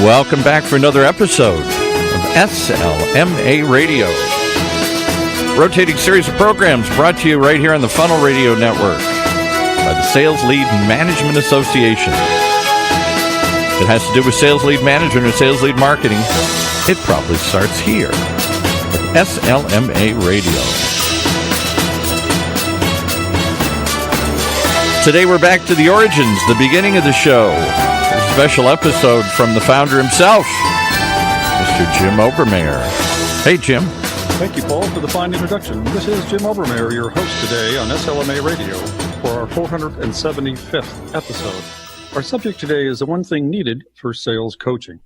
welcome back for another episode of SLMA Radio. Rotating series of programs brought to you right here on the Funnel Radio Network by the Sales Lead Management Association. If it has to do with sales lead management or sales lead marketing, it probably starts here at SLMA Radio. Today we're back to the origins, the beginning of the show. A special episode from the founder himself, Mr. Jim Obermayer. Hey, Jim. Thank you, Paul, for the fine introduction. This is Jim Obermayer, your host today on SLMA Radio for our 475th episode. Our subject today is the one thing needed for sales coaching.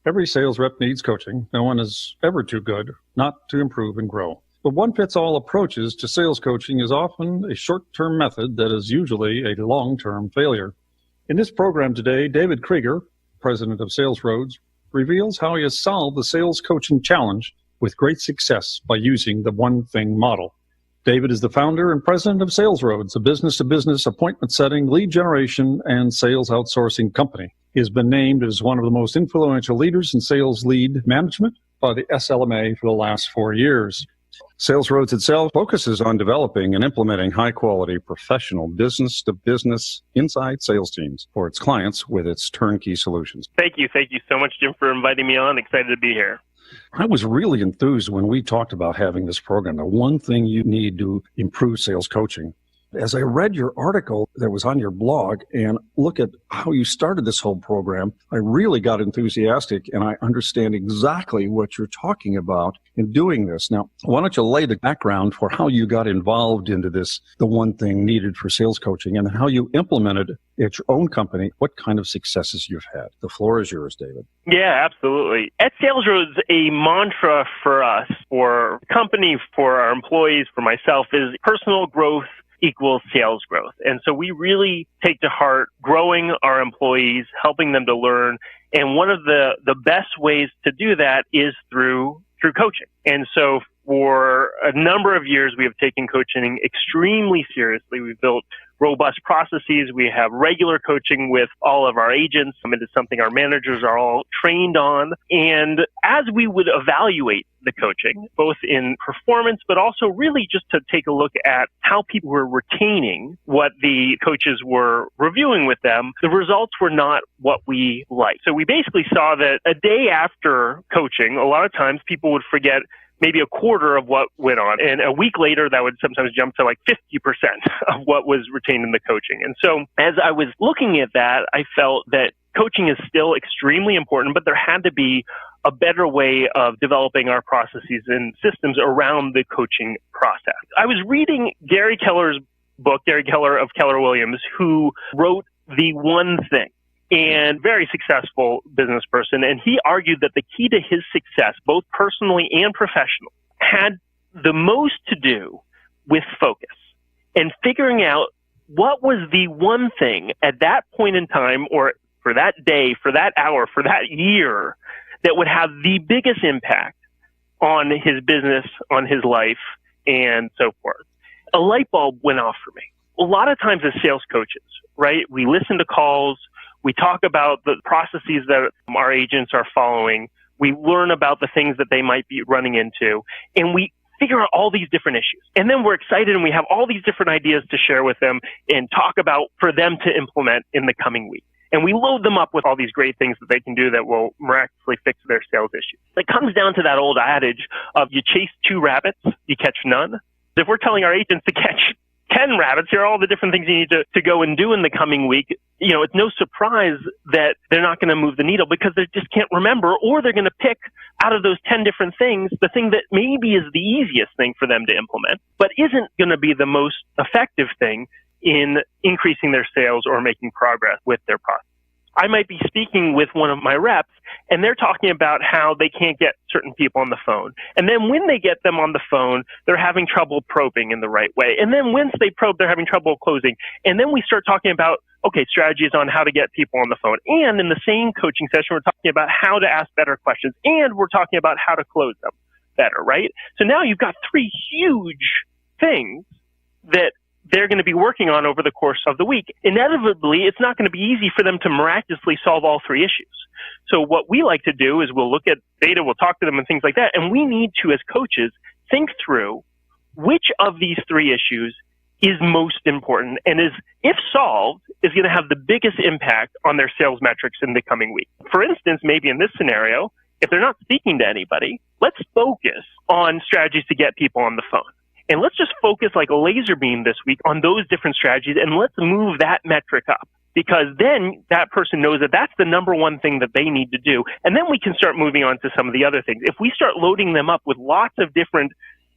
Every sales rep needs coaching. No one is ever too good not to improve and grow. But one-fits-all approaches to sales coaching is often a short-term method that is usually a long-term failure. In this program today, David Kreiger, president of SalesRoads, reveals how he has solved the sales coaching challenge with great success by using the one-thing model. David is the founder and president of SalesRoads, a business-to-business appointment setting, lead generation, and sales outsourcing company. He has been named as one of the most influential leaders in sales lead management by the SLMA for the last 4 years. SalesRoads itself focuses on developing and implementing high-quality professional business-to-business inside sales teams for its clients with its turnkey solutions. Thank you so much, Jim, for inviting me on. Excited to be here. I was really enthused when we talked about having this program, the one thing you need to improve sales coaching. As I read your article that was on your blog and look at how you started this whole program, I really got enthusiastic and I understand exactly what you're talking about in doing this. Now, why don't you lay the background for how you got involved into this, the one thing needed for sales coaching, and how you implemented it at your own company, what kind of successes you've had. The floor is yours, David. Yeah, absolutely. At SalesRoads, a mantra for us, for the company, for our employees, for myself, is personal growth equals sales growth. And so we really take to heart growing our employees, helping them to learn. And one of the best ways to do that is through coaching. And so for a number of years, we have taken coaching extremely seriously. We've built robust processes. We have regular coaching with all of our agents. It is something our managers are all trained on. And as we would evaluate the coaching, both in performance, but also really just to take a look at how people were retaining what the coaches were reviewing with them, the results were not what we liked. So we basically saw that a day after coaching, a lot of times people would forget maybe a quarter of what went on. And a week later, that would sometimes jump to like 50% of what was retained in the coaching. And so as I was looking at that, I felt that coaching is still extremely important, but there had to be a better way of developing our processes and systems around the coaching process. I was reading Gary Keller's book, Gary Keller of Keller Williams, who wrote The One Thing. And very successful business person. And he argued that the key to his success, both personally and professionally, had the most to do with focus and figuring out what was the one thing at that point in time, or for that day, for that hour, for that year, that would have the biggest impact on his business, on his life, and so forth. A light bulb went off for me. A lot of times as sales coaches, right, we listen to calls, we talk about the processes that our agents are following. We learn about the things that they might be running into, and we figure out all these different issues. And then we're excited and we have all these different ideas to share with them and talk about for them to implement in the coming week. And we load them up with all these great things that they can do that will miraculously fix their sales issues. It comes down to that old adage of you chase 2 rabbits, you catch none. If we're telling our agents to catch 10 rabbits, here are all the different things you need to go and do in the coming week. You know, it's no surprise that they're not going to move the needle because they just can't remember, or they're going to pick out of those 10 different things the thing that maybe is the easiest thing for them to implement, but isn't going to be the most effective thing in increasing their sales or making progress with their process. I might be speaking with one of my reps and they're talking about how they can't get certain people on the phone. And then when they get them on the phone, they're having trouble probing in the right way. And then once they probe, they're having trouble closing. And then we start talking about, okay, strategies on how to get people on the phone. And in the same coaching session, we're talking about how to ask better questions. And we're talking about how to close them better, right? So now you've got 3 huge things that they're going to be working on over the course of the week. Inevitably, it's not going to be easy for them to miraculously solve all three issues. So what we like to do is we'll look at data, we'll talk to them and things like that, and we need to, as coaches, think through which of these three issues is most important and is, if solved, is going to have the biggest impact on their sales metrics in the coming week. For instance, maybe in this scenario, if they're not speaking to anybody, let's focus on strategies to get people on the phone. And let's just focus like a laser beam this week on those different strategies, and let's move that metric up, because then that person knows that that's the number one thing that they need to do. And then we can start moving on to some of the other things. If we start loading them up with lots of different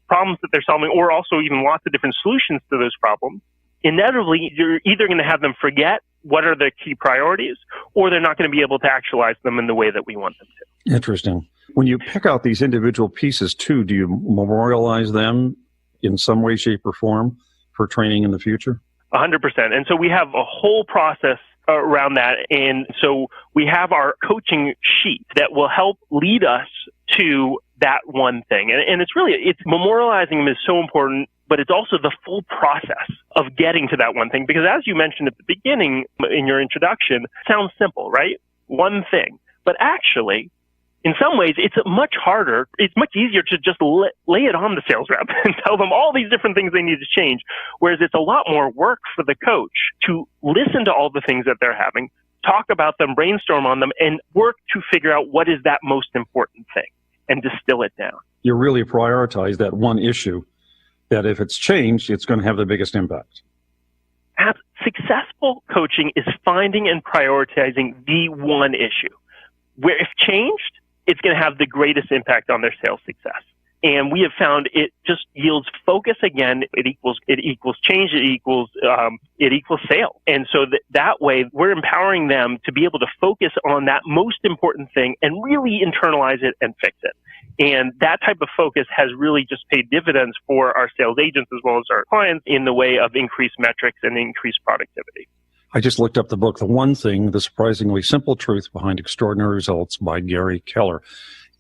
problems that they're solving, or also even lots of different solutions to those problems, inevitably you're either going to have them forget what are the key priorities, or they're not going to be able to actualize them in the way that we want them to. Interesting. When you pick out these individual pieces too, do you memorialize them in some way, shape, or form for training in the future? 100%. And so we have a whole process around that. And so we have our coaching sheet that will help lead us to that one thing. And it's memorializing them is so important, but it's also the full process of getting to that one thing. Because as you mentioned at the beginning in your introduction, it sounds simple, right? One thing. But actually, in some ways, it's much harder. It's much easier to just lay it on the sales rep and tell them all these different things they need to change. Whereas it's a lot more work for the coach to listen to all the things that they're having, talk about them, brainstorm on them, and work to figure out what is that most important thing and distill it down. You really prioritize that one issue that if it's changed, it's going to have the biggest impact. Successful coaching is finding and prioritizing the one issue where, if changed, it's going to have the greatest impact on their sales success. And we have found it just yields focus again. It equals change. It equals sale. And so that way we're empowering them to be able to focus on that most important thing and really internalize it and fix it. And that type of focus has really just paid dividends for our sales agents as well as our clients in the way of increased metrics and increased productivity. I just looked up the book, The One Thing, The Surprisingly Simple Truth Behind Extraordinary Results by Gary Keller.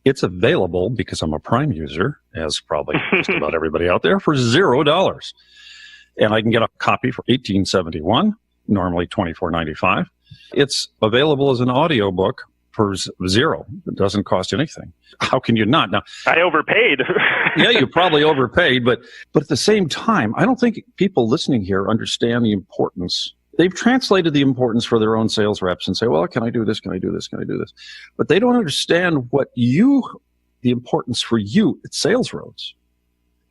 It's available, because I'm a Prime user, as probably just about everybody out there, for $0. And I can get a copy for $18.71, normally $24.95. It's available as an audiobook for $0. It doesn't cost anything. How can you not? Now, I overpaid. Yeah, you probably overpaid, but at the same time, I don't think people listening here understand the importance. They've translated the importance for their own sales reps and say, well, can I do this? Can I do this? Can I do this? But they don't understand the importance for you at SalesRoads,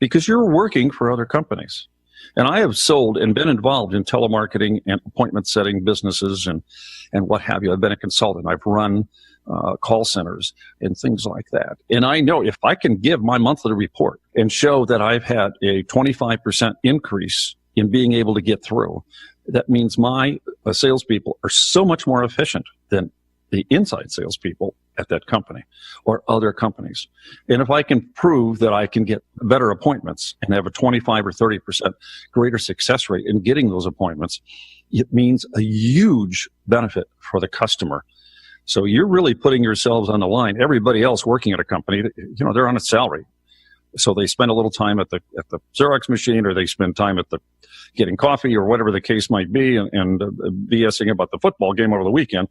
because you're working for other companies. And I have sold and been involved in telemarketing and appointment setting businesses and what have you. I've been a consultant. I've run call centers and things like that. And I know if I can give my monthly report and show that I've had a 25% increase in being able to get through, that means my salespeople are so much more efficient than the inside salespeople at that company or other companies. And if I can prove that I can get better appointments and have a 25 or 30% greater success rate in getting those appointments, it means a huge benefit for the customer. So you're really putting yourselves on the line. Everybody else working at a company, they're on a salary. So they spend a little time at the Xerox machine, or they spend time at the getting coffee or whatever the case might be, and BSing about the football game over the weekend.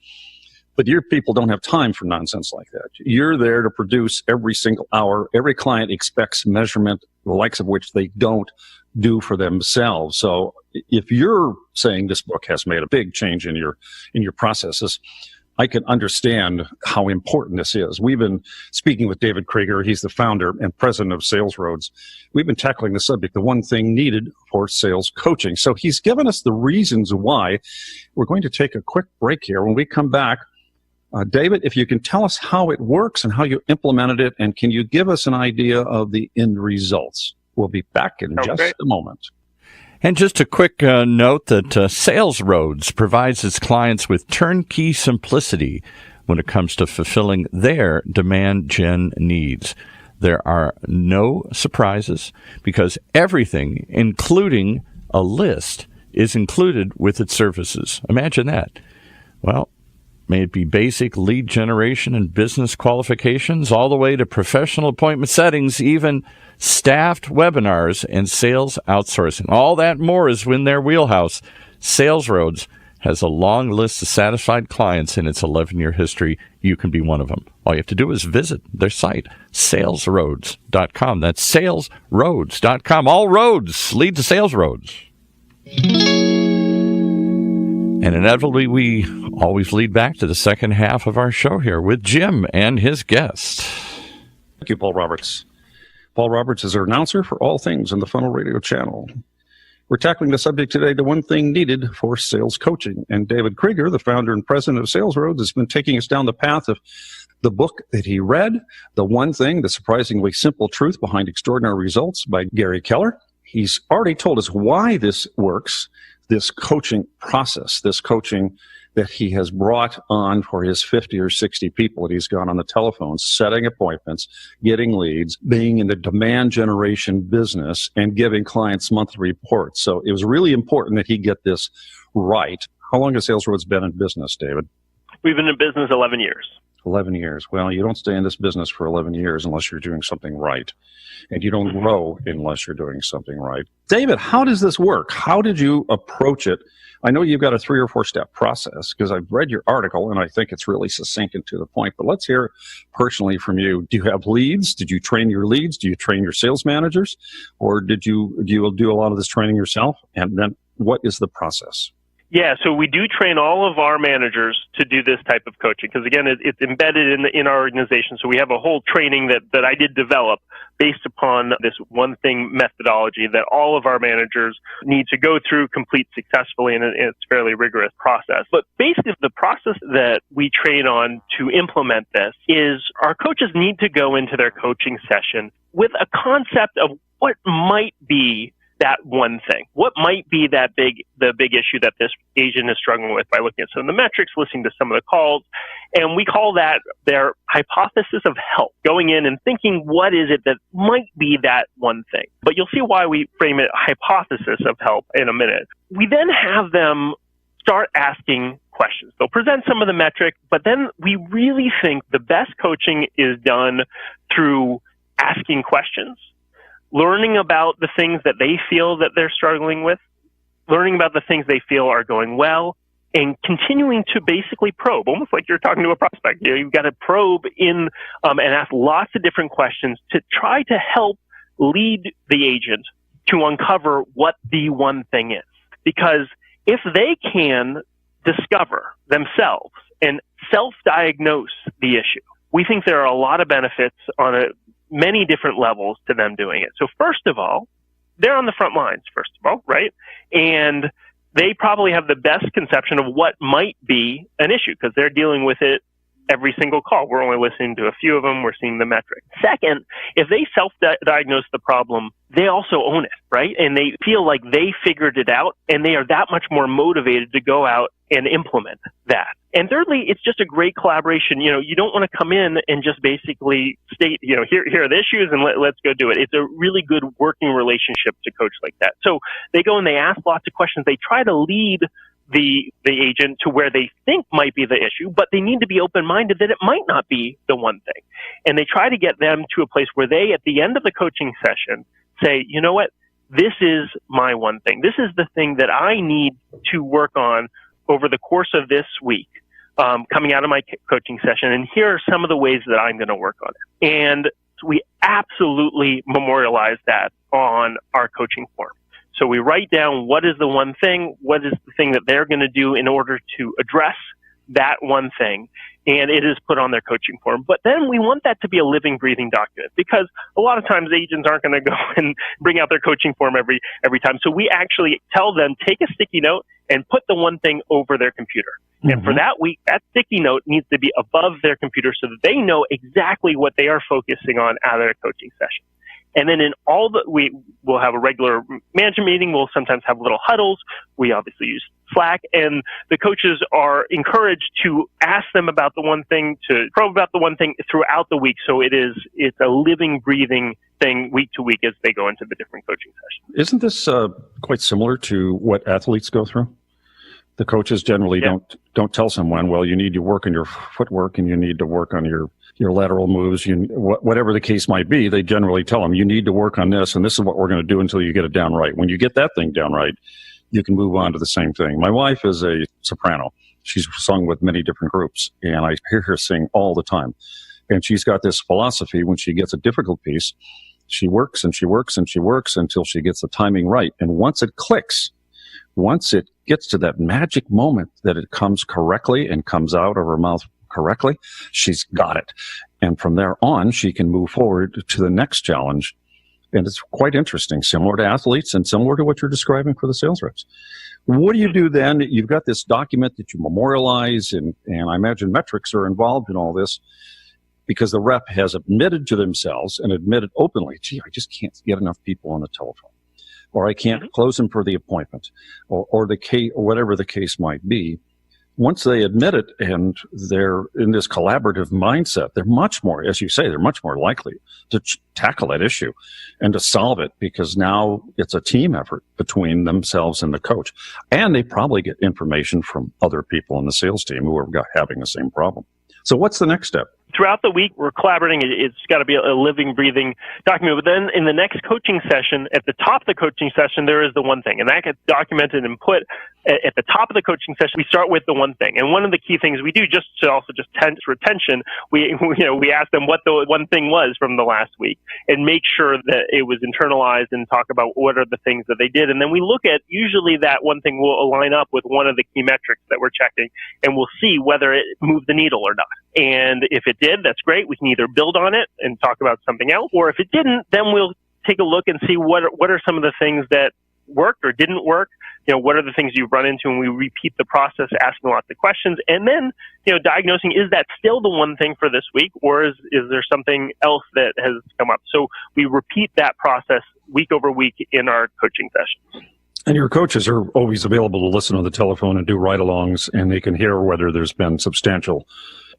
But your people don't have time for nonsense like that. You're there to produce every single hour. Every client expects measurement, the likes of which they don't do for themselves. So if you're saying this book has made a big change in your processes, I can understand how important this is. We've been speaking with David Kreiger. He's the founder and president of SalesRoads. We've been tackling the subject, the one thing needed for sales coaching. So he's given us the reasons why. We're going to take a quick break here. When we come back, David, if you can tell us how it works and how you implemented it, and can you give us an idea of the end results? We'll be back in just a moment. And just a quick note that SalesRoads provides its clients with turnkey simplicity when it comes to fulfilling their demand gen needs. There are no surprises because everything, including a list, is included with its services. Imagine that. Well, May it be basic lead generation and business qualifications, all the way to professional appointment settings, even staffed webinars and sales outsourcing. All that and more is in their wheelhouse. SalesRoads has a long list of satisfied clients in its 11-year history. You can be one of them. All you have to do is visit their site, SalesRoads.com. That's SalesRoads.com. All roads lead to SalesRoads. And inevitably, we always lead back to the second half of our show here with Jim and his guest. Thank you, Paul Roberts. Paul Roberts is our announcer for all things on the Funnel Radio channel. We're tackling the subject today, the one thing needed for sales coaching. And David Kreiger, the founder and president of SalesRoads, has been taking us down the path of the book that he read, The One Thing, The Surprisingly Simple Truth Behind Extraordinary Results by Gary Keller. He's already told us why this works, this coaching process, this coaching that he has brought on for his 50 or 60 people that he's gone on the telephone, setting appointments, getting leads, being in the demand generation business, and giving clients monthly reports. So it was really important that he get this right. How long has SalesRoads been in business, David? We've been in business 11 years. 11 years. Well, you don't stay in this business for 11 years unless you're doing something right. And you don't grow unless you're doing something right. David, how does this work? How did you approach it? I know you've got a 3 or 4 step process because I've read your article and I think it's really succinct and to the point. But let's hear personally from you. Do you have leads? Did you train your leads? Do you train your sales managers? Or do you do a lot of this training yourself? And then what is the process? Yeah, so we do train all of our managers to do this type of coaching because, again, it's embedded in our organization. So we have a whole training that I did develop based upon this one thing methodology that all of our managers need to go through, complete successfully, and it's a fairly rigorous process. But basically, the process that we train on to implement this is our coaches need to go into their coaching session with a concept of what might be that one thing. What might be the big issue that this agent is struggling with by looking at some of the metrics, listening to some of the calls, and we call that their hypothesis of help, going in and thinking what is it that might be that one thing. But you'll see why we frame it hypothesis of help in a minute. We then have them start asking questions. They'll present some of the metric, but then we really think the best coaching is done through asking questions, learning about the things that they feel that they're struggling with, learning about the things they feel are going well, and continuing to basically probe, almost like you're talking to a prospect. You've got to probe in and ask lots of different questions to try to help lead the agent to uncover what the one thing is. Because if they can discover themselves and self-diagnose the issue, we think there are a lot of benefits on many different levels to them doing it. So first of all, they're on the front lines, first of all, right? And they probably have the best conception of what might be an issue because they're dealing with it every single call. We're only listening to a few of them. We're seeing the metric. Second, if they self-diagnose the problem, they also own it, right? And they feel like they figured it out and they are that much more motivated to go out and implement that. And thirdly, it's just a great collaboration. You don't want to come in and just basically state, here are the issues and let's go do it. It's a really good working relationship to coach like that. So they go and they ask lots of questions. They try to lead the agent to where they think might be the issue, but they need to be open-minded that it might not be the one thing. And they try to get them to a place where they, at the end of the coaching session, say, you know what, this is my one thing. This is the thing that I need to work on over the course of this week, coming out of my coaching session. And here are some of the ways that I'm going to work on it. And we absolutely memorialize that on our coaching form. So we write down what is the one thing, what is the thing that they're going to do in order to address that one thing, and it is put on their coaching form. But then we want that to be a living, breathing document because a lot of times agents aren't going to go and bring out their coaching form every time. So we actually tell them, take a sticky note and put the one thing over their computer. Mm-hmm. And for that week, that sticky note needs to be above their computer so that they know exactly what they are focusing on out of their coaching session. And then we will have a regular management meeting. We'll sometimes have little huddles. We obviously use Slack, and the coaches are encouraged to ask them about the one thing, to probe about the one thing throughout the week. So it's a living, breathing thing week to week as they go into the different coaching sessions. Isn't this quite similar to what athletes go through? The coaches generally don't tell someone, well, you need to work on your footwork and you need to work on your lateral moves, whatever the case might be. They generally tell them, you need to work on this, and this is what we're going to do until you get it down right. When you get that thing down right, you can move on to the same thing. My wife is a soprano. She's sung with many different groups, and I hear her sing all the time. And she's got this philosophy: when she gets a difficult piece, she works and she works and she works until she gets the timing right. And once it clicks, once it gets to that magic moment that it comes correctly and comes out of her mouth correctly, she's got it. And from there on, she can move forward to the next challenge. And it's quite interesting, similar to athletes and similar to what you're describing for the sales reps. What do you do then? You've got this document that you memorialize, and I imagine metrics are involved in all this, because the rep has admitted to themselves and admitted openly, gee, I just can't get enough people on the telephone, or I can't close them for the appointment, or the case, or whatever the case might be. Once they admit it and they're in this collaborative mindset, they're much more, as you say, they're much more likely to tackle that issue and to solve it, because now it's a team effort between themselves and the coach. And they probably get information from other people in the sales team who are having the same problem. So what's the next step? Throughout the week, we're collaborating. It's got to be a living, breathing document. But then in the next coaching session, at the top of the coaching session, there is the one thing. And that gets documented and put at the top of the coaching session. We start with the one thing. And one of the key things we do, just to also just tense retention, we ask them what the one thing was from the last week and make sure that it was internalized and talk about what are the things that they did. And then we look at, usually that one thing will align up with one of the key metrics that we're checking, and we'll see whether it moved the needle or not. And if it did, that's great. We can either build on it and talk about something else, or if it didn't, then we'll take a look and see what are some of the things that worked or didn't work. What are the things you've run into, and we repeat the process, asking lots of questions, and then, diagnosing, is that still the one thing for this week, or is there something else that has come up? So we repeat that process week over week in our coaching sessions. And your coaches are always available to listen on the telephone and do ride-alongs, and they can hear whether there's been substantial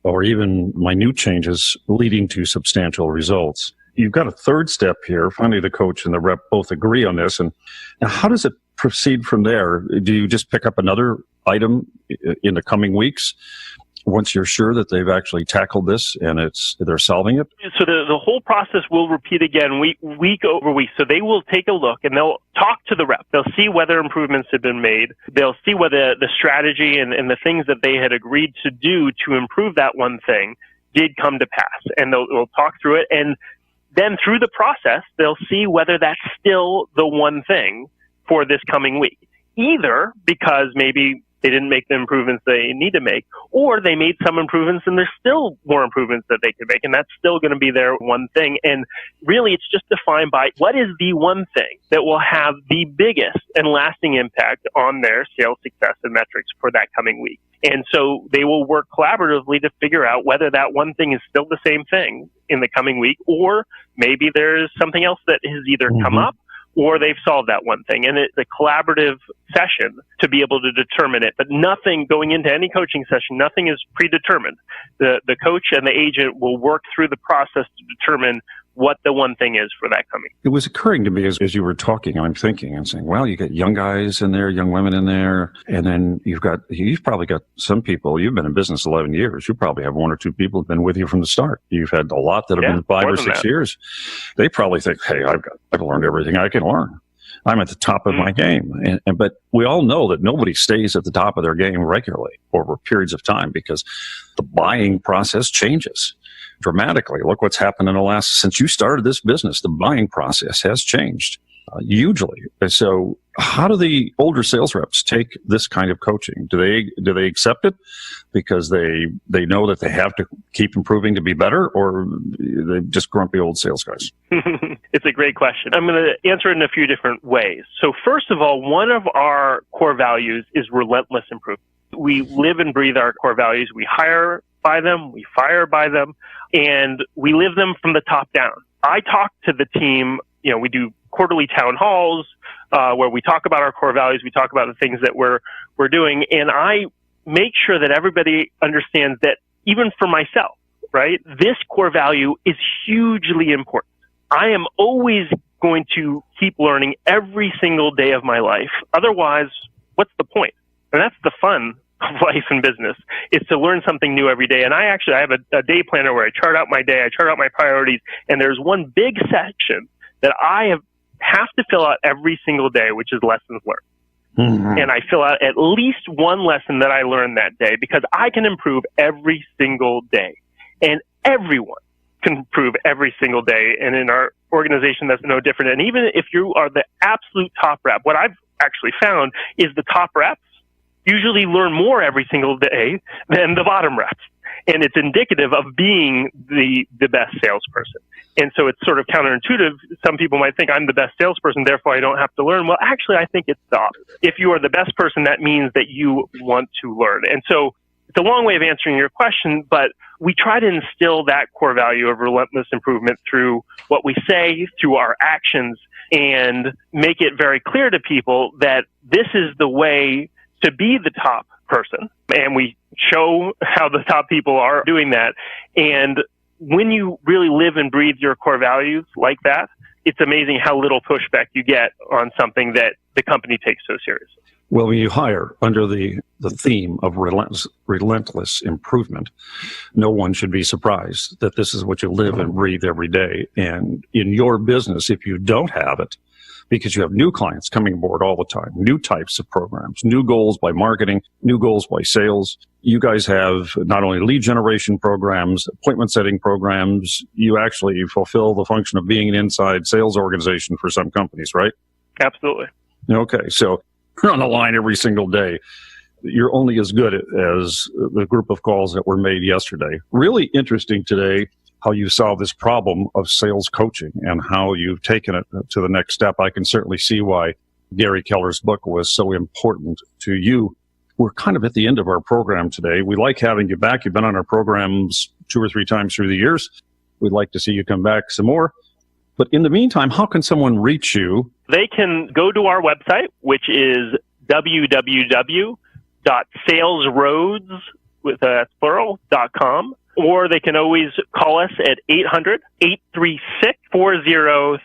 or even minute changes leading to substantial results. You've got a third step here. Finally, the coach and the rep both agree on this. And now, how does it proceed from there? Do you just pick up another item in the coming weeks once you're sure that they've actually tackled this and they're solving it? So the whole process will repeat again week over week. So they will take a look and they'll talk to the rep. They'll see whether improvements have been made. They'll see whether the strategy and the things that they had agreed to do to improve that one thing did come to pass. And they'll talk through it. And then through the process, they'll see whether that's still the one thing for this coming week. Either because maybe they didn't make the improvements they need to make, or they made some improvements and there's still more improvements that they could make, and that's still going to be their one thing. And really, it's just defined by what is the one thing that will have the biggest and lasting impact on their sales success and metrics for that coming week. And so they will work collaboratively to figure out whether that one thing is still the same thing in the coming week, or maybe there's something else that has either come up or they've solved that one thing. And it's a collaborative session to be able to determine it. But nothing, going into any coaching session, nothing is predetermined. The coach and the agent will work through the process to determine what the one thing is for that coming. It was occurring to me as you were talking, I'm thinking and saying, well, you got young guys in there, young women in there, and then you've probably got some people, you've been in business 11 years, you probably have one or two people who've been with you from the start. You've had a lot that have been 5 or 6 years. They probably think, hey, I've learned everything I can learn. I'm at the top of my game. But we all know that nobody stays at the top of their game regularly over periods of time, because the buying process changes dramatically. Look what's happened since you started this business. The buying process has changed hugely. So how do the older sales reps take this kind of coaching? Do they accept it because they know that they have to keep improving to be better, or they're just grumpy old sales guys? It's a great question. I'm going to answer it in a few different ways. So first of all, one of our core values is relentless improvement. We live and breathe our core values. We hire by them, we fire by them, and we live them from the top down. I talk to the team, we do quarterly town halls where we talk about our core values, we talk about the things that we're doing, and I make sure that everybody understands that, even for myself, right, this core value is hugely important. I am always going to keep learning every single day of my life. Otherwise, what's the point? And that's the fun of life and business. It's to learn something new every day. And I have a day planner where I chart out my day, I chart out my priorities, and there's one big section that I have to fill out every single day, which is lessons learned. Mm-hmm. And I fill out at least one lesson that I learned that day, because I can improve every single day. And everyone can improve every single day. And in our organization, that's no different. And even if you are the absolute top rep, what I've actually found is the top reps usually learn more every single day than the bottom reps. And it's indicative of being the best salesperson. And so it's sort of counterintuitive. Some people might think I'm the best salesperson, therefore I don't have to learn. Well, actually, I think it's the opposite. If you are the best person, that means that you want to learn. And so it's a long way of answering your question, but we try to instill that core value of relentless improvement through what we say, through our actions, and make it very clear to people that this is the way to be the top person. And we show how the top people are doing that. And when you really live and breathe your core values like that, it's amazing how little pushback you get on something that the company takes so seriously. Well, when you hire under the theme of relentless improvement, no one should be surprised that this is what you live and breathe every day. And in your business, if you don't have it, because you have new clients coming aboard all the time, new types of programs, new goals by marketing, new goals by sales. You guys have not only lead generation programs, appointment setting programs, you actually fulfill the function of being an inside sales organization for some companies, right? Absolutely. Okay, so you're on the line every single day. You're only as good as the group of calls that were made yesterday. Really interesting today how you solve this problem of sales coaching and how you've taken it to the next step. I can certainly see why Gary Keller's book was so important to you. We're kind of at the end of our program today. We like having you back. You've been on our programs 2 or 3 times through the years. We'd like to see you come back some more. But in the meantime, how can someone reach you? They can go to our website, which is www.salesroads.com. Or they can always call us at 800-836-4033.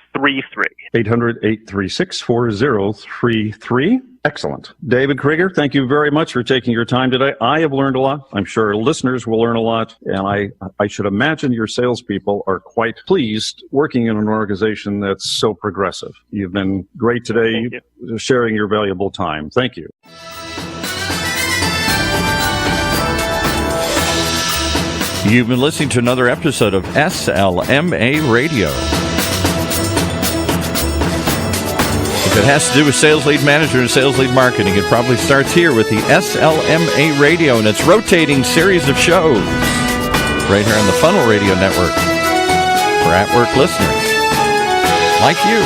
800-836-4033. Excellent. David Kreiger, thank you very much for taking your time today. I have learned a lot. I'm sure our listeners will learn a lot. And I should imagine your salespeople are quite pleased working in an organization that's so progressive. You've been great today, sharing your valuable time. Thank you. You've been listening to another episode of SLMA Radio. If it has to do with sales lead management and sales lead marketing, it probably starts here with the SLMA Radio and its rotating series of shows right here on the Funnel Radio Network for at-work listeners like you.